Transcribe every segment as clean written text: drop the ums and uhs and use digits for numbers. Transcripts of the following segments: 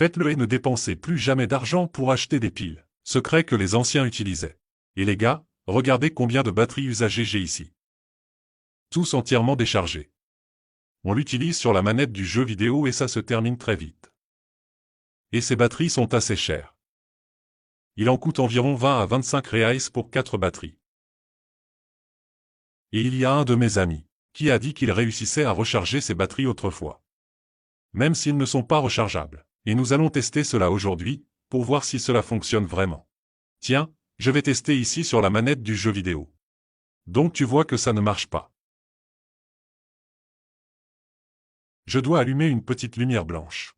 Faites-le et ne dépensez plus jamais d'argent pour acheter des piles. Secret que les anciens utilisaient. Et les gars, regardez combien de batteries usagées j'ai ici. Tous entièrement déchargés. On l'utilise sur la manette du jeu vidéo et ça se termine très vite. Et ces batteries sont assez chères. Il en coûte environ 20 à 25 reais pour 4 batteries. Et il y a un de mes amis qui a dit qu'il réussissait à recharger ses batteries autrefois. Même s'ils ne sont pas rechargeables. Et nous allons tester cela aujourd'hui, pour voir si cela fonctionne vraiment. Tiens, je vais tester ici sur la manette du jeu vidéo. Donc tu vois que ça ne marche pas. Je dois allumer une petite lumière blanche.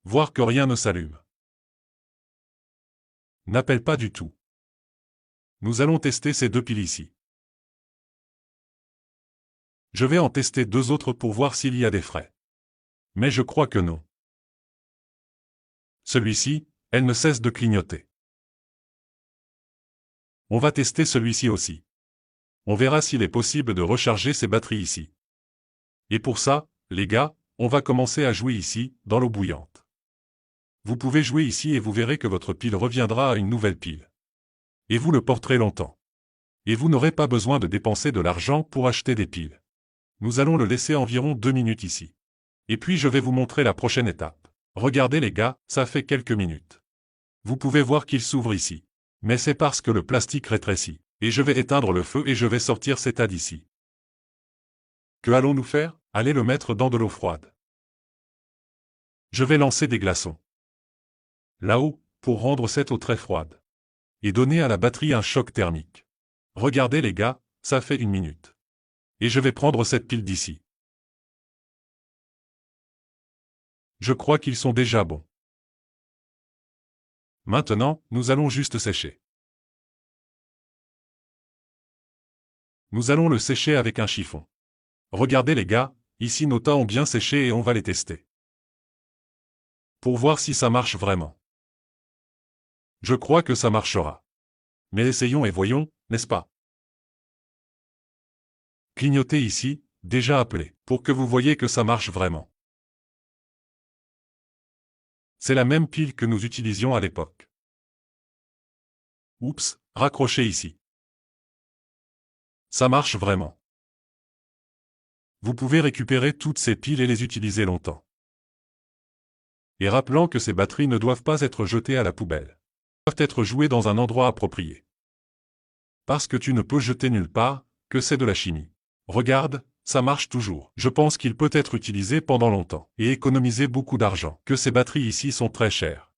Voir que rien ne s'allume. N'appelle pas du tout. Nous allons tester ces deux piles ici. Je vais en tester deux autres pour voir s'il y a des frais. Mais je crois que non. Celui-ci, elle ne cesse de clignoter. On va tester celui-ci aussi. On verra s'il est possible de recharger ces batteries ici. Et pour ça, les gars, on va commencer à jouer ici, dans l'eau bouillante. Vous pouvez jouer ici et vous verrez que votre pile reviendra à une nouvelle pile. Et vous le porterez longtemps. Et vous n'aurez pas besoin de dépenser de l'argent pour acheter des piles. Nous allons le laisser environ 2 minutes ici. Et puis je vais vous montrer la prochaine étape. Regardez les gars, ça fait quelques minutes. Vous pouvez voir qu'il s'ouvre ici. Mais c'est parce que le plastique rétrécit. Et je vais éteindre le feu et je vais sortir cet tas d'ici. Que allons-nous faire? Allez le mettre dans de l'eau froide. Je vais lancer des glaçons. Là-haut, pour rendre cette eau très froide. Et donner à la batterie un choc thermique. Regardez les gars, ça fait 1 minute. Et je vais prendre cette pile d'ici. Je crois qu'ils sont déjà bons. Maintenant, nous allons juste sécher. Nous allons le sécher avec un chiffon. Regardez les gars, ici nos tas ont bien séché et on va les tester. Pour voir si ça marche vraiment. Je crois que ça marchera. Mais essayons et voyons, n'est-ce pas? Clignotez ici, déjà appelé, pour que vous voyez que ça marche vraiment. C'est la même pile que nous utilisions à l'époque. Oups, raccrochez ici. Ça marche vraiment. Vous pouvez récupérer toutes ces piles et les utiliser longtemps. Et rappelant que ces batteries ne doivent pas être jetées à la poubelle. Elles doivent être jouées dans un endroit approprié. Parce que tu ne peux jeter nulle part, que c'est de la chimie. Regarde, ça marche toujours. Je pense qu'il peut être utilisé pendant longtemps et économiser beaucoup d'argent. Que ces batteries ici sont très chères.